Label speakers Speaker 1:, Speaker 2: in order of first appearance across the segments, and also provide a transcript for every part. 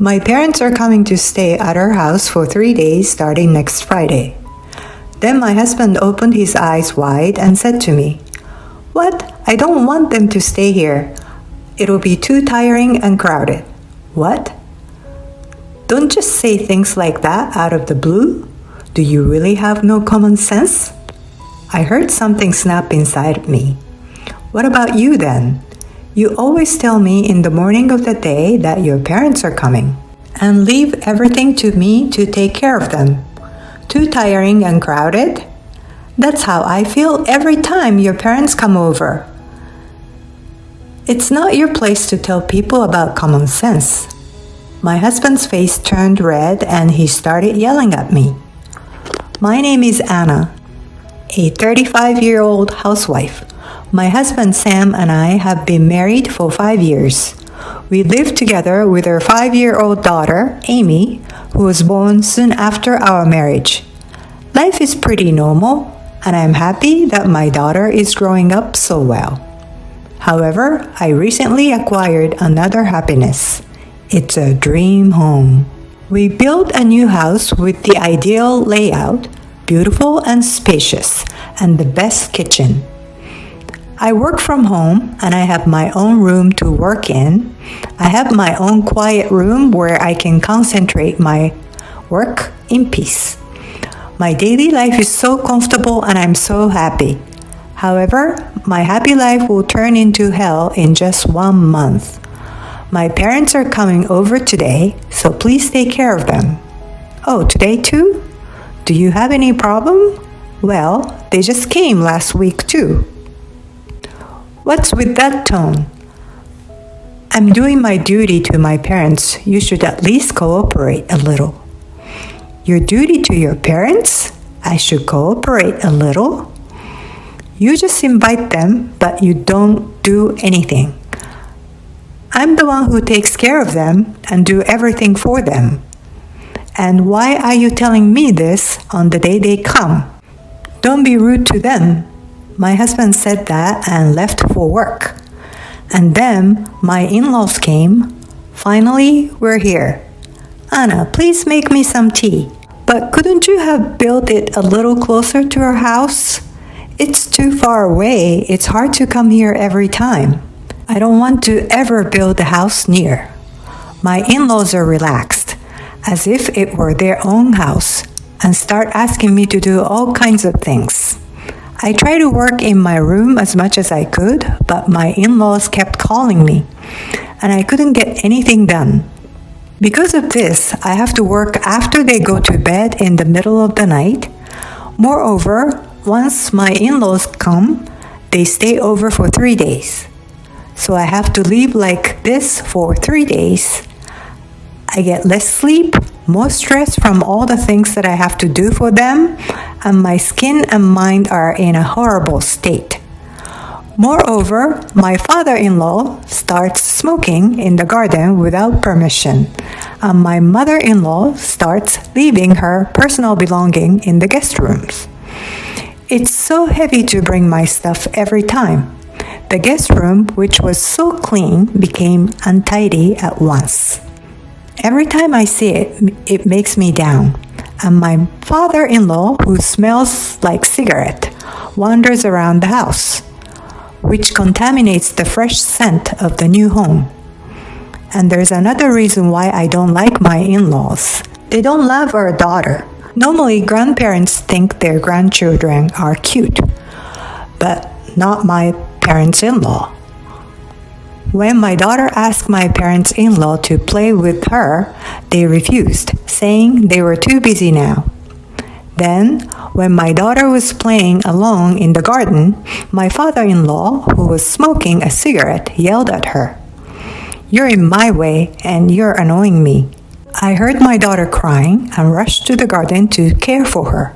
Speaker 1: My parents are coming to stay at our house for 3 days starting next Friday. Then my husband opened his eyes wide and said to me, "What? I don't want them to stay here. It'll be too tiring and crowded." What? Don't just say things like that out of the blue. Do you really have no common sense? I heard something snap inside me. What about you then? You always tell me in the morning of the day that your parents are coming and leave everything to me to take care of them. Too tiring and crowded? That's how I feel every time your parents come over. It's not your place to tell people about common sense. My husband's face turned red and he started yelling at me. My name is Anna, a 35-year-old housewife. My husband Sam and I have been married for 5 years. We live together with our 5-year-old daughter, Amy, who was born soon after our marriage. Life is pretty normal, and I'm happy that my daughter is growing up so well. However, I recently acquired another happiness. It's a dream home. We built a new house with the ideal layout, beautiful and spacious, and the best kitchen. I work from home and I have my own room to work in. I have my own quiet room where I can concentrate my work in peace. My daily life is so comfortable and I'm so happy. However, my happy life will turn into hell in just 1 month. My parents are coming over today, so please take care of them. Oh, today too? Do you have any problem? Well, they just came last week too. What's with that tone? I'm doing my duty to my parents. You should at least cooperate a little. Your duty to your parents? I should cooperate a little? You just invite them, but you don't do anything. I'm the one who takes care of them and do everything for them. And why are you telling me this on the day they come? Don't be rude to them. My husband said that and left for work. And then my in-laws came. Finally, we're here. Anna, please make me some tea. But couldn't you have built it a little closer to our house? It's too far away. It's hard to come here every time. I don't want to ever build a house near. My in-laws are relaxed, as if it were their own house, and start asking me to do all kinds of things. I tried to work in my room as much as I could, but my in-laws kept calling me, and I couldn't get anything done. Because of this, I have to work after they go to bed in the middle of the night. Moreover, once my in-laws come, they stay over for 3 days. So I have to leave like this for 3 days. I get less sleep, more stress from all the things that I have to do for them, and my skin and mind are in a horrible state. Moreover, my father-in-law starts smoking in the garden without permission, and my mother-in-law starts leaving her personal belonging in the guest rooms. It's so heavy to bring my stuff every time. The guest room, which was so clean, became untidy at once. Every time I see it, it makes me down. And my father-in-law, who smells like cigarette, wanders around the house, which contaminates the fresh scent of the new home. And there's another reason why I don't like my in-laws. They don't love our daughter. Normally, grandparents think their grandchildren are cute, but not my parents-in-law. When my daughter asked my parents-in-law to play with her, they refused, saying they were too busy now. Then, when my daughter was playing alone in the garden, my father-in-law, who was smoking a cigarette, yelled at her, "You're in my way and you're annoying me." I heard my daughter crying and rushed to the garden to care for her.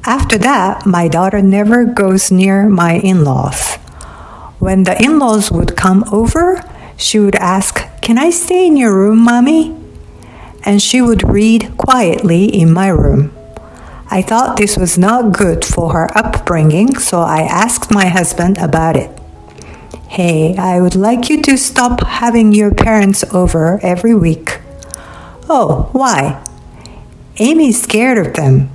Speaker 1: After that, my daughter never goes near my in-laws. When the in-laws would come over, she would ask, "Can I stay in your room, Mommy?" And she would read quietly in my room. I thought this was not good for her upbringing, so I asked my husband about it. "Hey, I would like you to stop having your parents over every week. Oh, why? Amy's scared of them.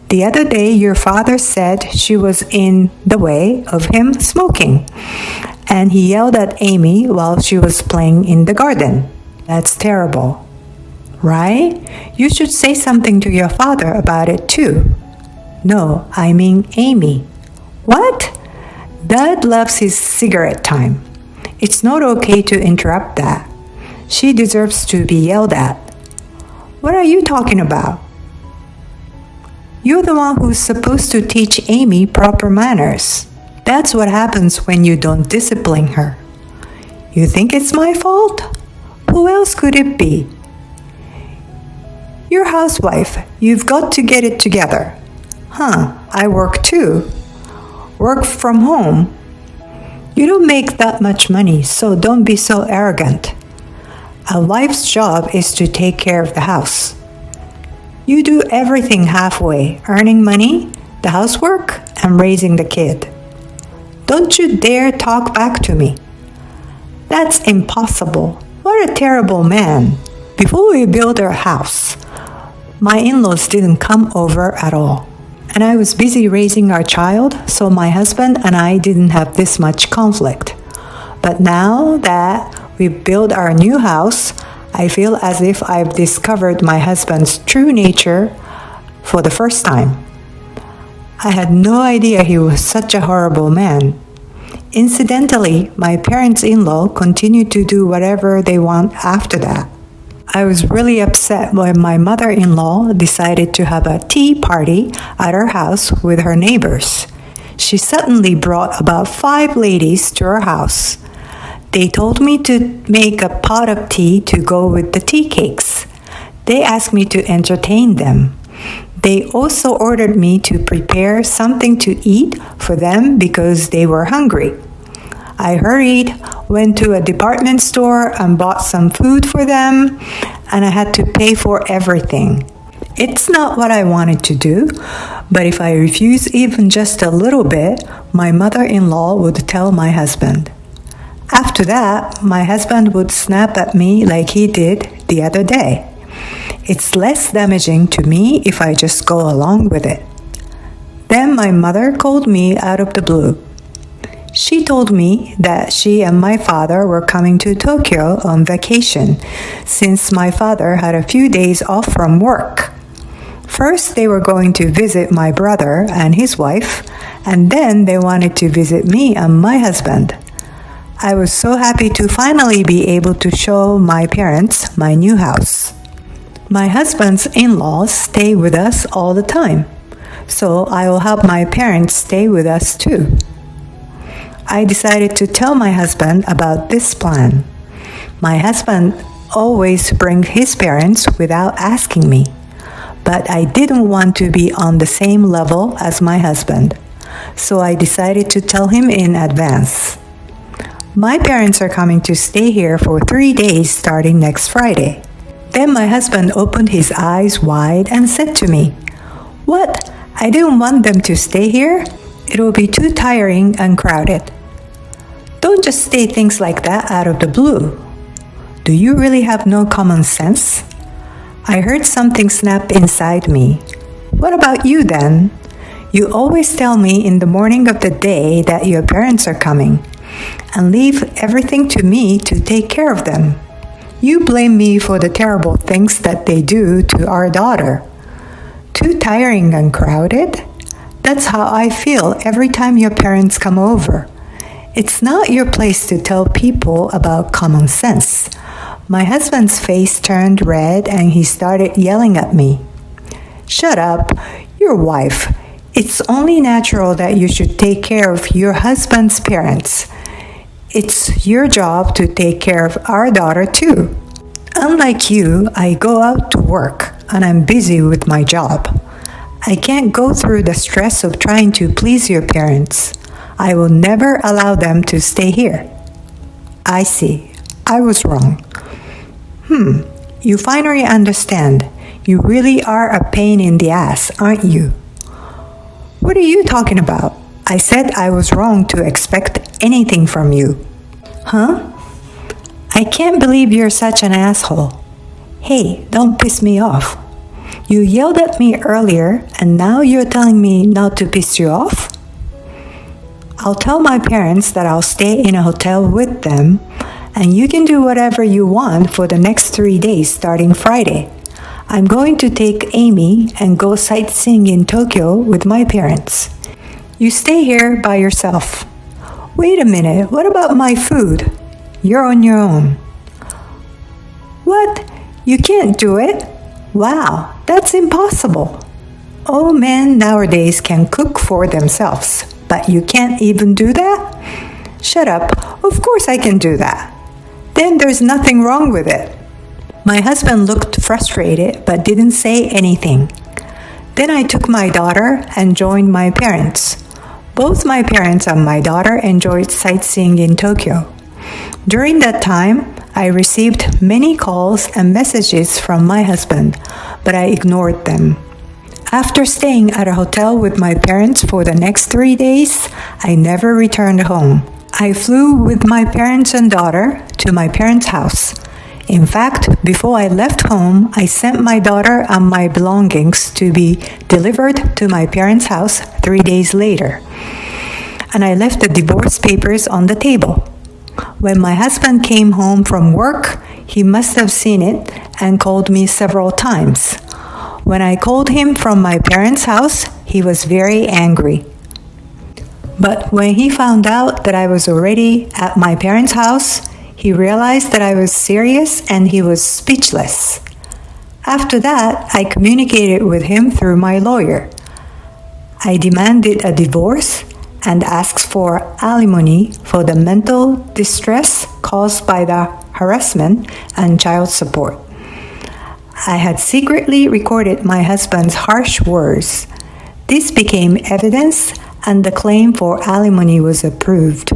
Speaker 1: The other day, your father said she was in the way of him smoking, and he yelled at Amy while she was playing in the garden. That's terrible, right? You should say something to your father about it too. No, I mean Amy. What? Dad loves his cigarette time. It's not okay to interrupt that. She deserves to be yelled at. What are you talking about? You're the one who's supposed to teach Amy proper manners. That's what happens when you don't discipline her. You think it's my fault? Who else could it be? You're a housewife. You've got to get it together. I work too. Work from home. You don't make that much money, so don't be so arrogant. A wife's job is to take care of the house. You do everything halfway, earning money, the housework, and raising the kid. Don't you dare talk back to me. That's impossible. What a terrible man. Before we built our house, my in-laws didn't come over at all. And I was busy raising our child, so my husband and I didn't have this much conflict. But now that we've built our new house, I feel as if I've discovered my husband's true nature for the first time. I had no idea he was such a horrible man. Incidentally, my parents-in-law continued to do whatever they want after that. I was really upset when my mother-in-law decided to have a tea party at our house with her neighbors. She suddenly brought about 5 ladies to our house. They told me to make a pot of tea to go with the tea cakes. They asked me to entertain them. They also ordered me to prepare something to eat for them because they were hungry. I hurried, went to a department store and bought some food for them, and I had to pay for everything. It's not what I wanted to do, but if I refuse even just a little bit, my mother-in-law would tell my husband. After that, my husband would snap at me like he did the other day. It's less damaging to me if I just go along with it. Then my mother called me out of the blue. She told me that she and my father were coming to Tokyo on vacation since my father had a few days off from work. First, they were going to visit my brother and his wife, and then they wanted to visit me and my husband. I was so happy to finally be able to show my parents my new house. My husband's in-laws stay with us all the time, so I will help my parents stay with us too. I decided to tell my husband about this plan. My husband always brings his parents without asking me, but I didn't want to be on the same level as my husband, so I decided to tell him in advance. My parents are coming to stay here for 3 days starting next Friday. Then my husband opened his eyes wide and said to me, "What? I didn't want them to stay here? It will be too tiring and crowded." Don't just say things like that out of the blue. Do you really have no common sense? I heard something snap inside me. What about you then? You always tell me in the morning of the day that your parents are coming, and leave everything to me to take care of them. You blame me for the terrible things that they do to our daughter. Too tiring and crowded? That's how I feel every time your parents come over. It's not your place to tell people about common sense. My husband's face turned red and he started yelling at me. Shut up, your wife. It's only natural that you should take care of your husband's parents. It's your job to take care of our daughter too. Unlike you, I go out to work and I'm busy with my job. I can't go through the stress of trying to please your parents. I will never allow them to stay here. I see. I was wrong. You finally understand. You really are a pain in the ass, aren't you? What are you talking about? I said I was wrong to expect anything from you. Huh? I can't believe you're such an asshole. Hey, don't piss me off. You yelled at me earlier and now you're telling me not to piss you off? I'll tell my parents that I'll stay in a hotel with them and you can do whatever you want for the next 3 days starting Friday. I'm going to take Amy and go sightseeing in Tokyo with my parents. You stay here by yourself. Wait a minute, what about my food? You're on your own. What? You can't do it? Wow, that's impossible. All men nowadays can cook for themselves, but you can't even do that? Shut up, of course I can do that. Then there's nothing wrong with it. My husband looked frustrated but didn't say anything. Then I took my daughter and joined my parents. Both my parents and my daughter enjoyed sightseeing in Tokyo. During that time, I received many calls and messages from my husband, but I ignored them. After staying at a hotel with my parents for the next 3 days, I never returned home. I flew with my parents and daughter to my parents' house. In fact, before I left home, I sent my daughter and my belongings to be delivered to my parents' house 3 days later. And I left the divorce papers on the table. When my husband came home from work, he must have seen it and called me several times. When I called him from my parents' house, he was very angry. But when he found out that I was already at my parents' house, he realized that I was serious and he was speechless. After that, I communicated with him through my lawyer. I demanded a divorce and asked for alimony for the mental distress caused by the harassment and child support. I had secretly recorded my husband's harsh words. This became evidence and the claim for alimony was approved.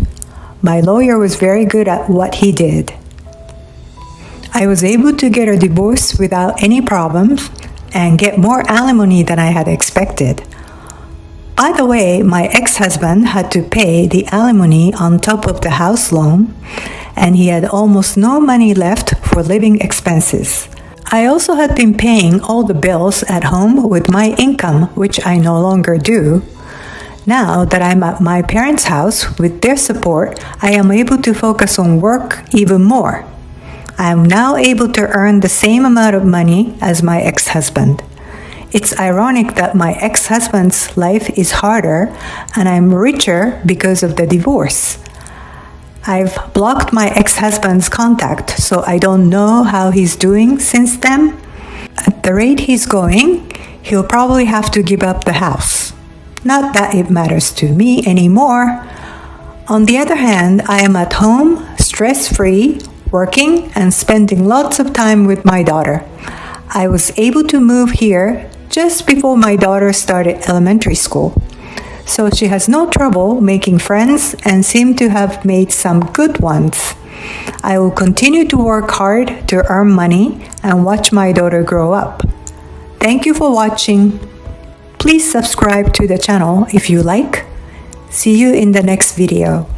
Speaker 1: My lawyer was very good at what he did. I was able to get a divorce without any problems and get more alimony than I had expected. By the way, my ex-husband had to pay the alimony on top of the house loan, and he had almost no money left for living expenses. I also had been paying all the bills at home with my income, which I no longer do. Now that I'm at my parents' house with their support, I am able to focus on work even more. I am now able to earn the same amount of money as my ex-husband. It's ironic that my ex-husband's life is harder and I'm richer because of the divorce. I've blocked my ex-husband's contact, so I don't know how he's doing since then. At the rate he's going, he'll probably have to give up the house. Not that it matters to me anymore. On the other hand, I am at home, stress-free, working and spending lots of time with my daughter. I was able to move here just before my daughter started elementary school. So she has no trouble making friends and seems to have made some good ones. I will continue to work hard to earn money and watch my daughter grow up. Thank you for watching. Please subscribe to the channel if you like. See you in the next video.